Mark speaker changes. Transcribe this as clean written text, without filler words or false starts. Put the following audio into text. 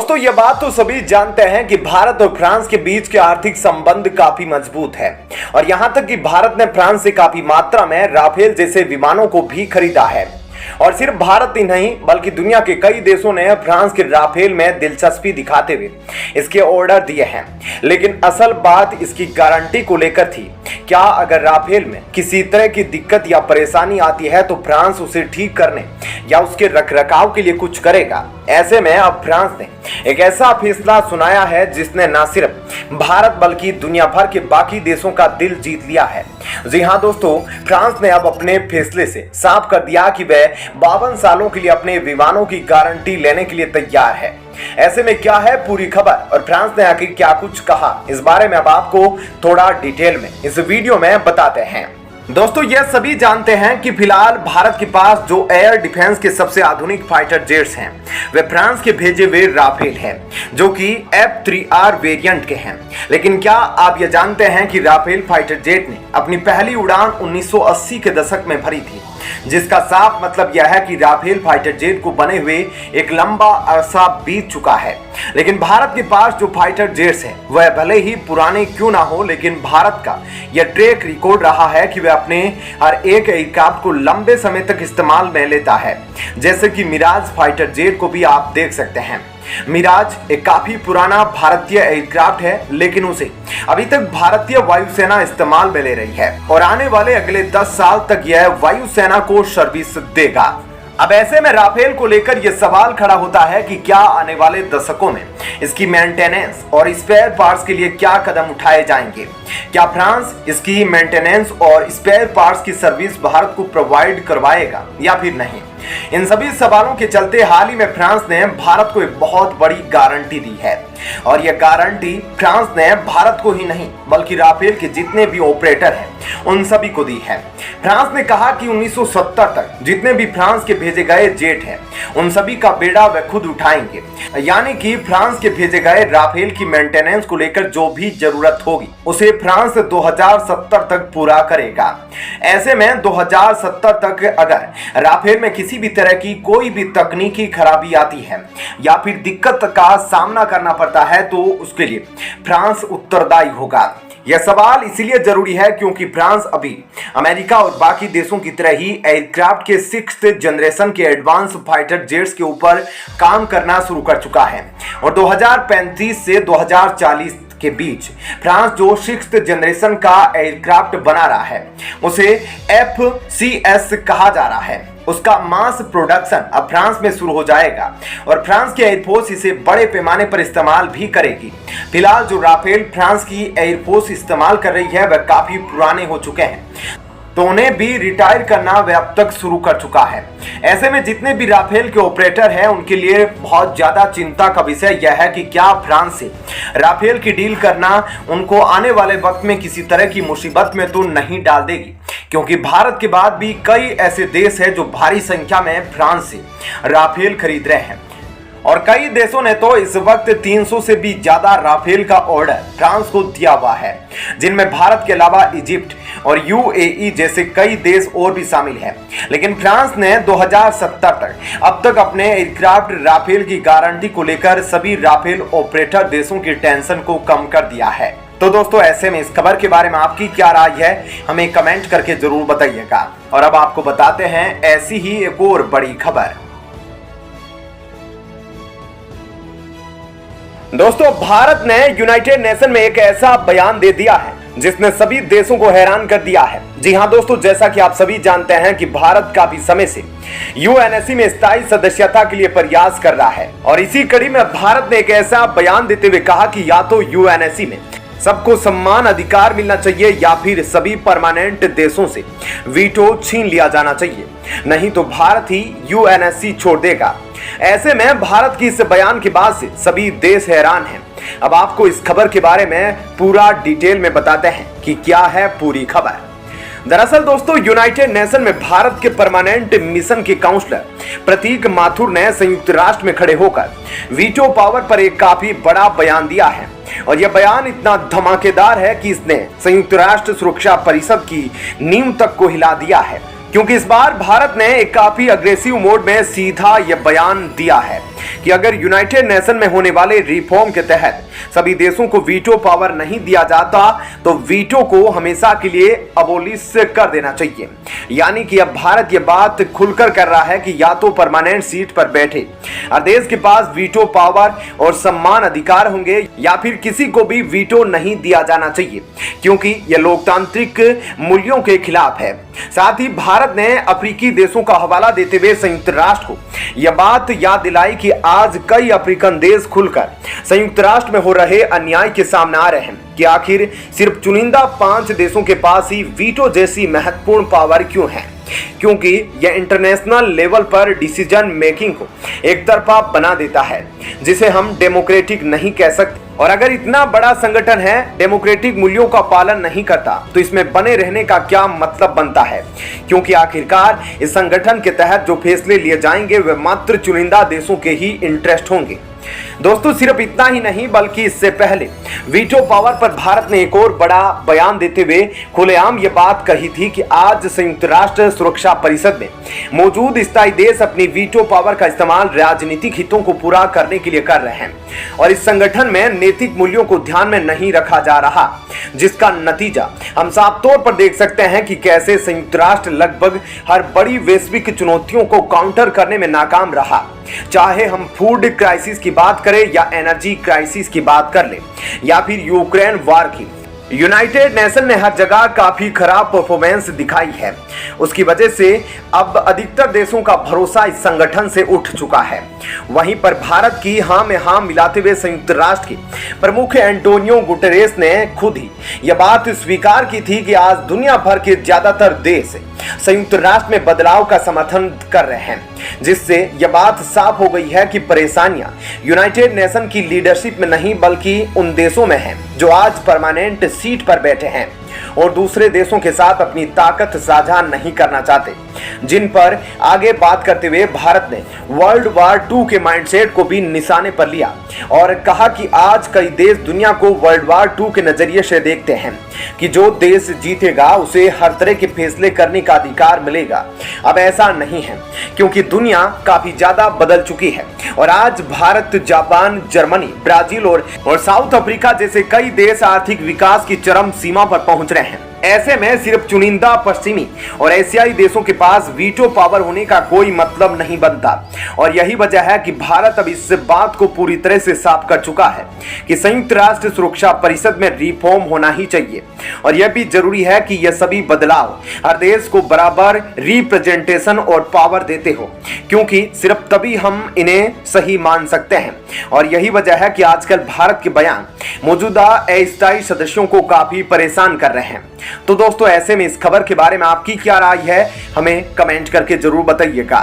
Speaker 1: दोस्तों ये बात तो सभी जानते हैं कि भारत और फ्रांस के बीच के आर्थिक संबंध काफी मजबूत है और यहां तक कि भारत ने फ्रांस से काफी मात्रा में राफेल जैसे विमानों को भी खरीदा है। और सिर्फ भारत ही नहीं बल्कि दुनिया के कई देशों ने फ्रांस के राफेल में दिलचस्पी दिखाते हुए इसके ऑर्डर दिए हैं। लेकिन असल बात इसकी गारंटी को लेकर थी। क्या अगर राफेल में किसी तरह की दिक्कत या परेशानी आती है तो फ्रांस उसे ठीक करने या उसके रखरखाव के लिए कुछ करेगा। ऐसे में अब फ्रांस ने एक ऐसा फैसला सुनाया है जिसने न सिर्फ भारत बल्कि दुनिया भर के बाकी देशों का दिल जीत लिया है। जी हाँ दोस्तों, फ्रांस ने अब अपने फैसले से साफ कर दिया कि वह 52 सालों के लिए अपने विमानों की गारंटी लेने के लिए तैयार है। ऐसे में क्या है पूरी खबर और फ्रांस ने आखिर क्या कुछ कहा, इस बारे में अब आपको थोड़ा डिटेल में इस वीडियो में बताते हैं। दोस्तों ये सभी जानते हैं कि फिलहाल भारत के पास जो एयर डिफेंस के सबसे आधुनिक फाइटर जेट्स हैं वे फ्रांस के भेजे हुए राफेल हैं जो कि F3R वेरिएंट के हैं। लेकिन क्या आप ये जानते हैं कि राफेल फाइटर जेट ने अपनी पहली उड़ान 1980 के दशक में भरी थी, जिसका साफ मतलब यह है कि राफेल फाइटर जेट को बने हुए एक लंबा अरसा बीत चुका है। लेकिन भारत के पास जो फाइटर जेट्स हैं वह भले ही पुराने क्यों ना हो, लेकिन भारत का यह ट्रैक रिकॉर्ड रहा है कि वह अपने हर एक एयरक्राफ्ट को लंबे समय तक इस्तेमाल में लेता है। जैसे कि मिराज फाइटर जेट को भी आप देख सकते हैं। मिराज एक काफी पुराना भारतीय एयरक्राफ्ट है, लेकिन उसे अभी तक भारतीय वायुसेना इस्तेमाल में ले रही है और आने वाले अगले 10 साल तक यह वायुसेना को सर्विस देगा। अब ऐसे में राफेल को लेकर यह सवाल खड़ा होता है कि क्या आने वाले दशकों में इसकी मेंटेनेंस और स्पेयर पार्ट्स के लिए क्या कदम उठाए जाएंगे। क्या फ्रांस इसकी मेंटेनेंस और स्पेयर पार्ट्स की सर्विस भारत को प्रोवाइड करवाएगा या फिर नहीं। इन सभी सवालों के चलते हाल ही में फ्रांस ने भारत को एक बहुत बड़ी गारंटी दी है और यह गारंटी फ्रांस ने भारत को ही नहीं बल्कि राफेल के जितने भी ऑपरेटर हैं उन सभी को दी है। फ्रांस ने कहा कि 1970 तक जितने भी फ्रांस के भेजे गए जेट हैं उन सभी का बेड़ा वे खुद उठाएंगे, यानी कि फ्रांस के भेजे गए राफेल की मेंटेनेंस को लेकर जो भी जरूरत होगी उसे फ्रांस 2070 तक पूरा करेगा। ऐसे में 2070 तक अगर राफेल में किसी भी तरह की कोई भी तकनीकी खराबी आती है या फिर दिक्कत का सामना करना पड़ता है तो उसके लिए फ्रांस उत्तरदायी होगा। यह सवाल इसलिए जरूरी है क्योंकि फ्रांस अभी अमेरिका और बाकी देशों की तरह ही एयरक्राफ्ट के 6th जनरेशन के एडवांस फाइटर जेट्स के ऊपर काम करना शुरू कर चुका है और 2035 से 2040 के बीच फ्रांस जो 6th जनरेशन का एयरक्राफ्ट बना रहा है उसे FCS कहा जा रहा है। उसका मास प्रोडक्शन अब फ्रांस में शुरू हो जाएगा और फ्रांस की एयरफोर्स इसे बड़े पैमाने पर इस्तेमाल भी करेगी। फिलहाल जो राफेल फ्रांस की एयरफोर्स इस्तेमाल कर रही है वह काफी पुराने हो चुके हैं तो उन्हें भी रिटायर करना वह अब तक शुरू कर चुका है। ऐसे में जितने भी राफेल के ऑपरेटर हैं उनके लिए बहुत ज्यादा चिंता का विषय यह है कि क्या फ्रांस से राफेल की डील करना उनको आने वाले वक्त में किसी तरह की मुसीबत में तो नहीं डाल देगी, क्योंकि भारत के बाद भी कई ऐसे देश हैं जो भारी संख्या में फ्रांस से राफेल खरीद रहे हैं और कई देशों ने तो इस वक्त 300 से भी ज्यादा राफेल का ऑर्डर फ्रांस को दिया हुआ है, जिनमें भारत के अलावा इजिप्ट और UAE जैसे कई देश और भी शामिल हैं। लेकिन फ्रांस ने 2070 तक अब तक अपने एयरक्राफ्ट राफेल की गारंटी को लेकर सभी राफेल ऑपरेटर देशों की टेंशन को कम कर दिया है। तो दोस्तों ऐसे में इस खबर के बारे में आपकी क्या राय है हमें कमेंट करके जरूर बताइएगा। और अब आपको बताते हैं ऐसी ही एक और बड़ी खबर। दोस्तों भारत ने यूनाइटेड नेशन में एक ऐसा बयान दे दिया है जिसने सभी देशों को हैरान कर दिया है। जी हां दोस्तों, जैसा कि आप सभी जानते हैं कि भारत काफी समय से UNSC में स्थायी सदस्यता के लिए प्रयास कर रहा है और इसी कड़ी में भारत ने एक ऐसा बयान देते हुए कहा कि या तो UNSC में सबको समान अधिकार मिलना चाहिए या फिर सभी परमानेंट देशों से वीटो छीन लिया जाना चाहिए, नहीं तो भारत ही UNSC छोड़ देगा। ऐसे में भारत की इस बयान के बाद से सभी देश हैरान हैं। अब आपको इस खबर के बारे में पूरा डिटेल में बताते हैं कि क्या है पूरी खबर। दरअसल दोस्तों यूनाइटेड नेशन में भारत के परमानेंट मिशन के काउंसलर प्रतीक माथुर ने संयुक्त राष्ट्र में खड़े होकर वीटो पावर पर एक काफी बड़ा बयान दिया है और यह बयान इतना धमाकेदार है कि इसने संयुक्त राष्ट्र सुरक्षा परिषद की नींव तक को हिला दिया है। क्योंकि इस बार भारत ने एक काफी अग्रेसिव मोड में सीधा यह बयान दिया है कि अगर यूनाइटेड नेशन में होने वाले रिफॉर्म के तहत सभी देशों को वीटो पावर नहीं दिया जाता तो वीटो को हमेशा के लिए अबोलिश कर देना चाहिए। यानी कि अब भारत यह बात खुलकर कर रहा है कि या तो परमानेंट सीट पर बैठे और देश के पास वीटो पावर और सम्मान अधिकार होंगे या फिर किसी को भी वीटो नहीं दिया जाना चाहिए, क्योंकि यह लोकतांत्रिक मूल्यों के खिलाफ है। साथ ही भारत ने अफ्रीकी देशों का हवाला देते हुए संयुक्त राष्ट्र को यह बात याद दिलाई कि आज कई अफ्रीकन देश खुलकर संयुक्त राष्ट्र में हो रहे अन्याय के सामने आ रहे हैं कि आखिर सिर्फ चुनिंदा 5 देशों के पास ही वीटो जैसी महत्वपूर्ण पावर क्यों है, क्योंकि यह इंटरनेशनल लेवल पर डिसीजन मेकिंग को एक तरफा बना देता है, जिसे हम डेमोक्रेटिक नहीं कह सकते। और अगर इतना बड़ा संगठन है डेमोक्रेटिक मूल्यों का पालन नहीं करता तो इसमें बने रहने का क्या मतलब बनता है, क्योंकि आखिरकार इस संगठन के तहत जो फैसले लिए जाएंगे वे मात्र चुनिंदा देशों के ही इंटरेस्ट होंगे। दोस्तों, सिर्फ इतना ही नहीं बल्कि इससे पहले वीटो पावर पर भारत ने एक और बड़ा बयान देते हुए खुलेआम ये बात कही थी कि आज संयुक्त राष्ट्र सुरक्षा परिषद में मौजूद स्थायी देश अपनी वीटो पावर का इस्तेमाल राजनीतिक हितों को पूरा करने के लिए कर रहे हैं और इस संगठन में नैतिक मूल्यों को ध्यान में नहीं रखा जा रहा, जिसका नतीजा हम साफ तौर पर देख सकते हैं कि कैसे संयुक्त राष्ट्र लगभग हर बड़ी वैश्विक चुनौतियों को काउंटर करने में नाकाम रहा। चाहे हम फूड क्राइसिस की बात करें या एनर्जी क्राइसिस की बात कर लें या फिर यूक्रेन वार की, यूनाइटेड नेशन ने हर जगह काफी खराब परफॉर्मेंस दिखाई है। उसकी वजह से अब अधिकतर देशों का भरोसा इस संगठन से उठ चुका है। वहीं पर भारत की हां में हां मिलाते हुए संयुक्त राष्ट्र के प्रमुख एंटोनियो गुटेरेस ने खुद ही यह बात स्वीकार की थी कि आज दुनिया भर के ज्यादातर देश संयुक्त राष्ट्र में बदलाव का समर्थन कर रहे हैं, जिससे यह बात साफ हो गई है कि परेशानियां यूनाइटेड नेशन की लीडरशिप में नहीं बल्कि उन देशों में हैं जो आज परमानेंट सीट पर बैठे हैं और दूसरे देशों के साथ अपनी ताकत साझा नहीं करना चाहते, जिन पर आगे बात करते हुए भारत ने वर्ल्ड वार 2 के माइंडसेट को भी निशाने पर लिया और कहा कि आज कई देश दुनिया को वर्ल्ड वार 2 के नजरिए से देखते हैं कि जो देश जीतेगा उसे हर तरह के फैसले करने का अधिकार मिलेगा। अब ऐसा नहीं है, क्योंकि दुनिया काफी ज्यादा बदल चुकी है और आज भारत, जापान, जर्मनी, ब्राजील और साउथ अफ्रीका जैसे कई देश आर्थिक विकास की चरम सीमा पर पहुंच रहे हैं। ऐसे में सिर्फ चुनिंदा पश्चिमी और एशियाई देशों के पास वीटो पावर होने का कोई मतलब नहीं बनता और यही वजह है कि भारत अब इस बात को पूरी तरह से साफ कर चुका है कि संयुक्त राष्ट्र सुरक्षा परिषद में रिफॉर्म होना ही चाहिए और यह भी जरूरी है कि यह सभी बदलाव हर देश को बराबर रिप्रेजेंटेशन और पावर देते हो, क्योंकि सिर्फ तभी हम इन्हें सही मान सकते हैं। और यही वजह है कि आजकल भारत के बयान मौजूदा अस्थायी सदस्यों को काफी परेशान कर रहे हैं। तो दोस्तों, ऐसे में इस खबर के बारे में आपकी क्या राय है, हमें कमेंट करके जरूर बताइएगा।